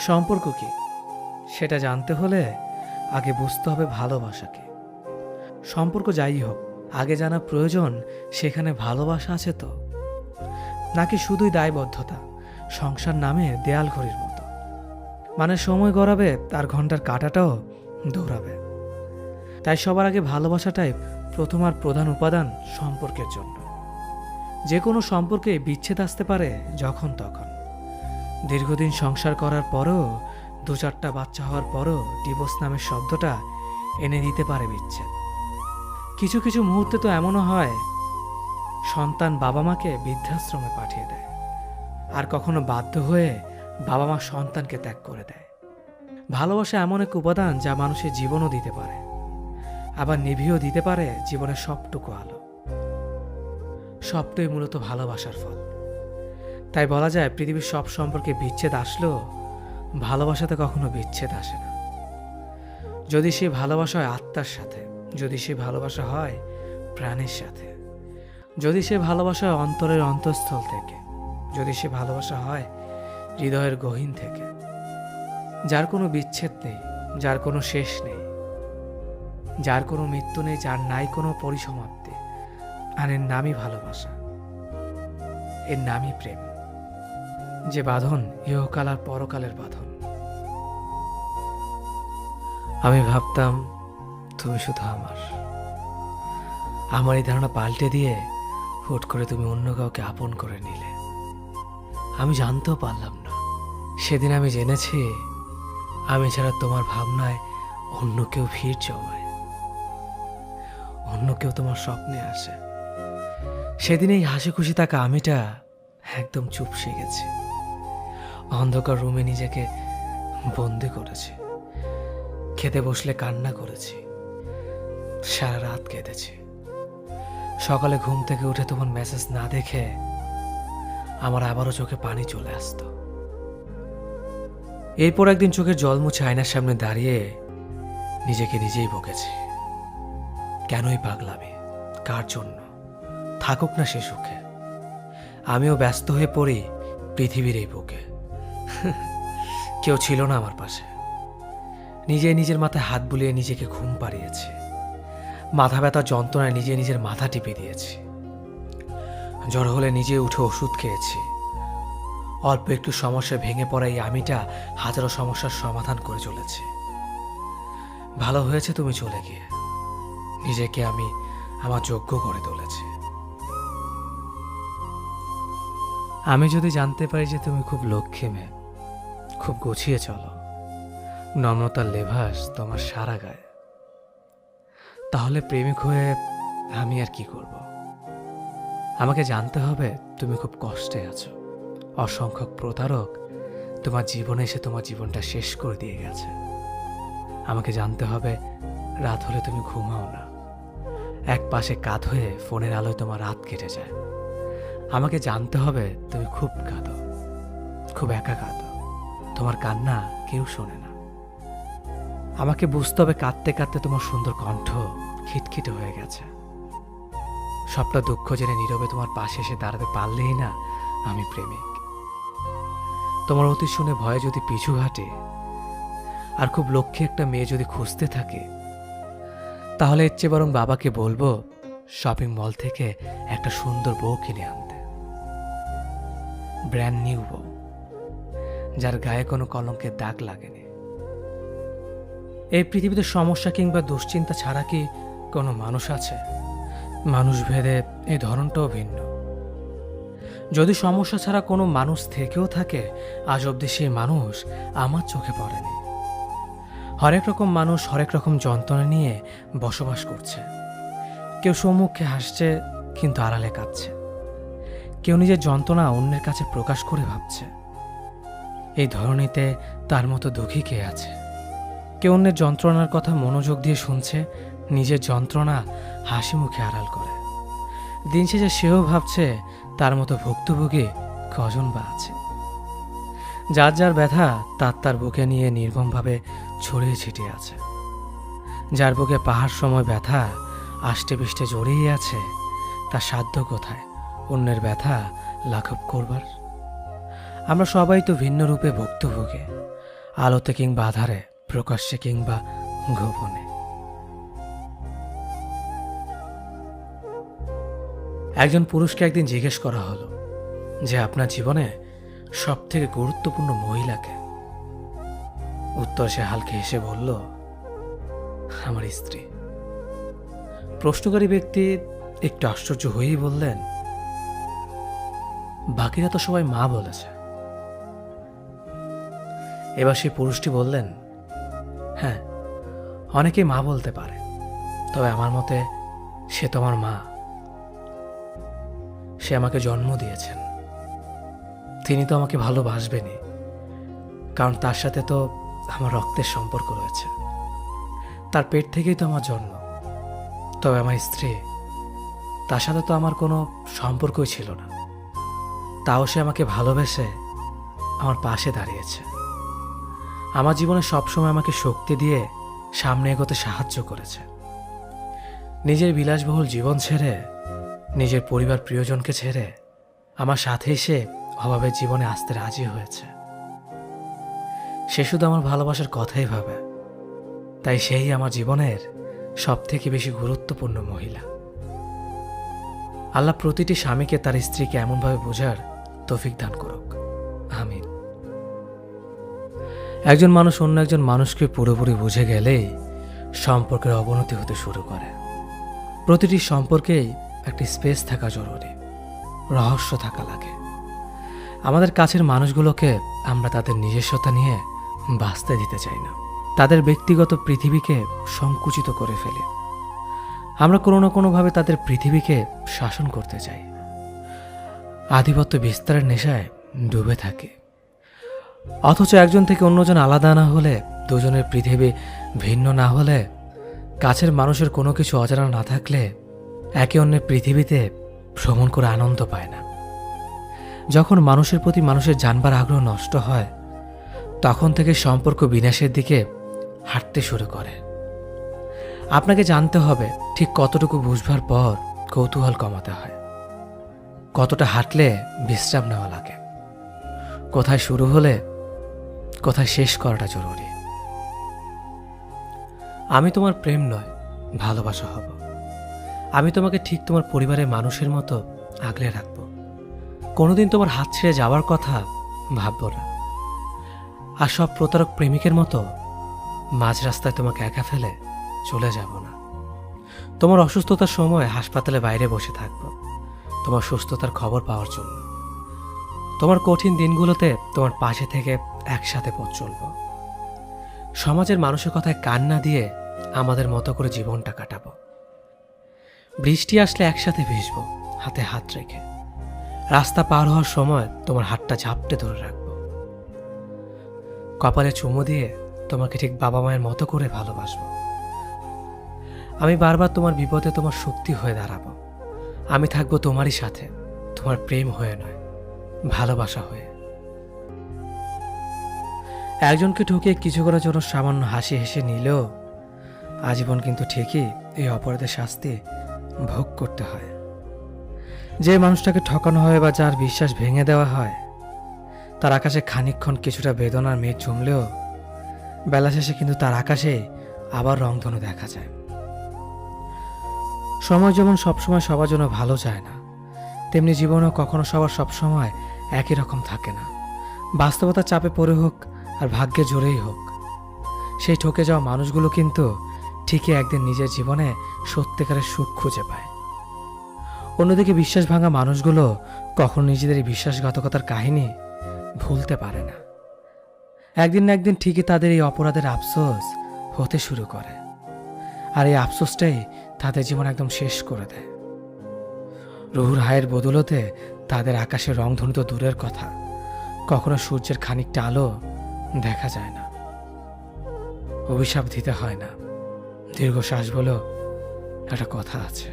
সম্পর্ক কি সেটা জানতে হলে আগে বুঝতে হবে ভালোবাসাকে। সম্পর্ক যাই হোক, আগে জানা প্রয়োজন সেখানে ভালোবাসা আছে তো, নাকি শুধুই দায়বদ্ধতা, সংসার নামের দেয়াল ঘড়ির মতো। মানে সময় গড়াবে তার ঘন্টার কাঁটাটাও দৌড়াবে। তাই সবার আগে ভালোবাসাটাই প্রথম আর প্রধান উপাদান সম্পর্কের জন্য। যে কোনো সম্পর্কে বিচ্ছেদ আসতে পারে যখন তখন। দীর্ঘদিন সংসার করার পরও, 2-4টা বাচ্চা হওয়ার পরও ডিভোর্স নামের শব্দটা এনে দিতে পারে বিচ্ছেদ। কিছু কিছু মুহূর্তে তো এমনও হয় সন্তান বাবা মাকে বৃদ্ধাশ্রমে পাঠিয়ে দেয়, আর কখনো বাধ্য হয়ে বাবা মা সন্তানকে ত্যাগ করে দেয়। ভালোবাসা এমন এক উপাদান যা মানুষের জীবনও দিতে পারে, আবার নিভিয়েও দিতে পারে জীবনের সবটুকু আলো। সবটাই মূলত ভালোবাসার ফল। তাই বলা যায় পৃথিবীর সব সম্পর্কে বিচ্ছেদ আসলেও ভালোবাসাতে কখনো বিচ্ছেদ আসে না। যদি সে ভালোবাসা হয় আত্মার সাথে, যদি সে ভালোবাসা হয় প্রাণের সাথে, যদি সে ভালোবাসা হয় অন্তরের অন্তঃস্থল থেকে, যদি সে ভালোবাসা হয় হৃদয়ের গহীন থেকে, যার কোনো বিচ্ছেদ নেই, যার কোনো শেষ নেই, যার কোনো মৃত্যু নেই, যার নাই কোনো পরিসমাপ্তি। আর এর নামই ভালোবাসা, এর নামই প্রেম, যে বাঁধন ইহকাল আর পরকালের বাঁধন। আমি ভাবতাম তুমি শুধু আমার এই ধারণা পাল্টে দিয়ে হুট করে তুমি অন্য কাউকে আপন করে নিলে। আমি জানতেও পারলাম না, সেদিন আমি জেনেছি আমি ছাড়া তোমার ভাবনায় অন্য কেউ ভিড় জমায়, অন্য কেউ তোমার স্বপ্নে আসে। সেদিন এই হাসি খুশি থাকা আমিটা একদম চুপসে গেছে। অন্ধকার রুমে নিজেকে বন্দি করেছি, খেতে বসলে কান্না করেছি, সারা রাত কেঁদেছি। সকালে ঘুম থেকে উঠে তোমার মেসেজ না দেখে আমার আবারও চোখে পানি চলে আসতো। এরপর একদিন চোখের জল মুছে আয়নার সামনে দাঁড়িয়ে নিজেকে নিজেই বকেছি, কেনই পাগলামি, কার জন্য? থাকুক না সে সুখে, আমিও ব্যস্ত হয়ে পড়ি পৃথিবীর এই বুকে। কেউ ছিল না আমার পাশে। নিজের মাথায় হাত বুলিয়ে নিজেকে ঘুম পাড়িয়েছি, মাথা ব্যথা যন্ত্রণায় নিজের মাথা টিপে দিয়েছি। জ্বর হলে নিজে উঠে ওষুধ খেয়েছি। অল্প একটু সমস্যা ভেঙে পড়া এই আমিটা হাজারো সমস্যার সমাধান করে চলেছে। ভালো হয়েছে তুমি চলে গিয়ে, নিজেকে আমি আমার যোগ্য করে তুলেছি। আমি যদি জানতে পারি যে তুমি খুব লক্ষ্মী মেয়ে, খুব গুছিয়ে চলো, নম্রতার লেভাস তোমার সারা গায়ে, তাহলে প্রেমিক হয়ে আমি আর কি করব? আমাকে জানতে হবে তুমি খুব কষ্টে আছো, অসংখ্য প্রতারক তোমার জীবনে এসে তোমার জীবনটা শেষ করে দিয়ে গেছে। আমাকে জানতে হবে রাত হলে তুমি ঘুমাও না, এক পাশে কাঁধ হয়ে ফোনের আলোয় তোমার রাত কেটে যায়। আমাকে জানতে হবে তুমি খুব কাঁদো, খুব একা কাঁদো, তোমার কান্না কেউ শোনে না। আমাকে বুঝতে হবে কাঁদতে কাঁদতে তোমার সুন্দর কণ্ঠ খিটখিটে হয়ে গেছে। সবটা দুঃখ জেনে নীরবে তোমার পাশে এসে দাঁড়াতে পারলেই না আমি প্রেমিক। তোমার অতি শুনে ভয়ে যদি পিছু হাঁটে, আর খুব লক্ষ্মী একটা মেয়ে যদি খুঁজতে থাকে, তাহলে এর চেয়ে বরং বাবাকে বলবো শপিং মল থেকে একটা সুন্দর বউ কিনে আনতে, ব্র্যান্ড নিউ বউ, যার গায়ে কোনো কলঙ্কের দাগ লাগেনি। এই পৃথিবীতে সমস্যা কিংবা দুশ্চিন্তা ছাড়া কি কোনো মানুষ আছে? মানুষ ভেদে এই ধরনটাও ভিন্ন। যদি সমস্যা ছাড়া কোনো মানুষ থেকেও থাকে, আজ অবধি সেই মানুষ আমার চোখে পড়েনি। হরেক রকম মানুষ হরেক রকম যন্ত্রণা নিয়ে বসবাস করছে। কেউ সম্মুখে হাসছে কিন্তু আড়ালে কাঁদছে, কেউ নিজের যন্ত্রণা অন্যের কাছে প্রকাশ করে ভাবছে। এই ধরনীতে তার মতো দুঃখী কে আছে? কেউ অন্যের যন্ত্রণার কথা মনোযোগ দিয়ে শুনছে, নিজের যন্ত্রণা হাসি মুখে আড়াল করে। দিন শেষে সেও ভাবছে তার মতো ভুক্তভোগী কজন বা আছে। যার যার ব্যথা তার বুকে নিয়ে নির্মমভাবে ছড়িয়ে ছিটিয়ে আছে। যার বুকে পাহাড় সময় ব্যথা আষ্টে পৃষ্ঠে জড়িয়ে আছে, তার সাধ্য কোথায় অন্যের ব্যথা লাঘব করবার? আমরা সবাই তো ভিন্ন রূপে ভুক্তভোগী, আলোতে কিংবা আধারে, প্রকাশ্যে কিংবা গোপনে। একজন পুরুষকে একদিন জিজ্ঞেস করা হলো যে আপনার জীবনে সব থেকে গুরুত্বপূর্ণ মহিলাকে। উত্তর সে হালকা হেসে বলল, আমার স্ত্রী। প্রশ্নকারী ব্যক্তি একটু আশ্চর্য হয়েই বললেন, বাকিরা তো সবাই মা বলেছে। এবার সেই পুরুষটি বললেন, হ্যাঁ, অনেকেই মা বলতে পারে, তবে আমার মতে সে তোমার মা। সে আমাকে জন্ম দিয়েছেন, তিনি তো আমাকে ভালোবাসবেনই, কারণ তার সাথে তো আমার রক্তের সম্পর্ক রয়েছে, তার পেট থেকেই তো আমার জন্ম। তবে আমার স্ত্রী, তার সাথে তো আমার কোনো সম্পর্কই ছিল না, তাও সে আমাকে ভালোবেসে আমার পাশে দাঁড়িয়েছে। আমার জীবনে সবসময় আমাকে শক্তি দিয়ে সামনে এগোতে সাহায্য করেছে। নিজের বিলাসবহুল জীবন ছেড়ে, নিজের পরিবার প্রিয়জনকে ছেড়ে আমার সাথেই সে অভাবের জীবনে আসতে রাজি হয়েছে। সে শুধু আমার ভালোবাসার কথাই ভাবে, তাই সেই আমার জীবনের সব থেকে বেশি গুরুত্বপূর্ণ মহিলা। আল্লাহ প্রতিটি স্বামীকে তার স্ত্রীকে এমনভাবে বোঝার তৌফিক দান করুক, আমিন। একজন মানুষ অন্য একজন মানুষকে পুরোপুরি বুঝে গেলেই সম্পর্কের অবনতি হতে শুরু করে। প্রতিটি সম্পর্কেই একটি স্পেস থাকা জরুরি, রহস্য থাকা লাগে। আমাদের কাছের মানুষগুলোকে আমরা তাদের নিজস্বতা নিয়ে বাঁচতে দিতে চাই না, তাদের ব্যক্তিগত পৃথিবীকে সংকুচিত করে ফেলি। আমরা কোনো না কোনোভাবে তাদের পৃথিবীকে শাসন করতে চাই, আধিপত্য বিস্তারের নেশায় ডুবে থাকি। অথচ একজন থেকে অন্যজন আলাদা না হলে, দুজনের পৃথিবী ভিন্ন না হলে, কাছের মানুষের কোনো কিছু অজানা না থাকলে একে অন্যের পৃথিবীতে ভ্রমণ করে আনন্দ পায় না। যখন মানুষের প্রতি মানুষের জানবার আগ্রহ নষ্ট হয়, তখন থেকে সম্পর্ক বিনাশের দিকে হাঁটতে শুরু করে। আপনাকে জানতে হবে ঠিক কতটুকু বুঝবার পর কৌতূহল কমাতে হয়, কতটা হাঁটলে বিশ্রাম নেওয়া লাগে, কোথায় শুরু হলে কোথায় শেষ করাটা জরুরি। আমি তোমার প্রেম নয়, ভালোবাসা হব। আমি তোমাকে ঠিক তোমার পরিবারের মানুষের মতো আগলে রাখবো। কোনোদিন তোমার হাত ছেড়ে যাওয়ার কথা ভাবব না। আর সব প্রতারক প্রেমিকের মতো মাঝ রাস্তায় তোমাকে একা ফেলে চলে যাব না। তোমার অসুস্থতার সময় হাসপাতালে বাইরে বসে থাকব, তোমার সুস্থতার খবর পাওয়ার জন্য। তোমার কঠিন দিনগুলোতে তোমার পাশে থেকে একসাথে পথ চলব। সমাজের মানুষের কথায় কান না দিয়ে আমাদের মতো করে জীবনটা কাটাবো। বৃষ্টি আসলে একসাথে ভিজবো, হাতে হাত রেখে। রাস্তা পার হওয়ার সময় তোমার হাতটা ঝাপটে ধরে রাখবো। কপালে চুমু দিয়ে তোমাকে ঠিক বাবা মায়ের মতো করে ভালোবাসবো। আমি বারবার তোমার বিপদে তোমার শক্তি হয়ে দাঁড়াবো। আমি থাকবো তোমারই সাথে, তোমার প্রেম হয়ে নয়, ভালোবাসা হয়ে। একজনকে ঠকিয়ে কিছুক্ষণের জন্য সামান্য হাসি হেসে নিলেও আজীবন কিন্তু ঠিকই এই অপরাধের শাস্তি ভোগ করতে হয়। যে মানুষটাকে ঠকানো হয় বা যার বিশ্বাস ভেঙে দেওয়া হয়, তার আকাশে খানিকক্ষণ কিছুটা বেদনার মেঘ জমলেও বেলা শেষে কিন্তু তার আকাশে আবার রংধনু দেখা যায়। সময় যেমন সবসময় সবার জন্য ভালো যায় না, তেমনি জীবনেও কখনো সবার সবসময় একই রকম থাকে না। বাস্তবতার চাপে পড়ে হোক আর ভাগ্যের জোরেই হোক, সেই ঠকে যাওয়া মানুষগুলো কিন্তু ঠিকই একদিন নিজের জীবনে সত্যিকারের সুখ খুঁজে পায়। অন্যদিকে বিশ্বাস ভাঙা মানুষগুলো কখনো নিজেদের এই বিশ্বাসঘাতকতার কাহিনী ভুলতে পারে না। একদিন না একদিন ঠিকই তাদের এই অপরাধের আফসোস হতে শুরু করে, আর এই আফসোসটাই তাদের জীবন একদম শেষ করে দেয়। রুহুর হায়ের বদলতে তাদের আকাশের রংধনু তো দূরের কথা, কখনো সূর্যের খানিকটা আলো দেখা যায় না। অভিশাপ দিতে হয় না, দীর্ঘশ্বাস বলেও একটা কথা আছে।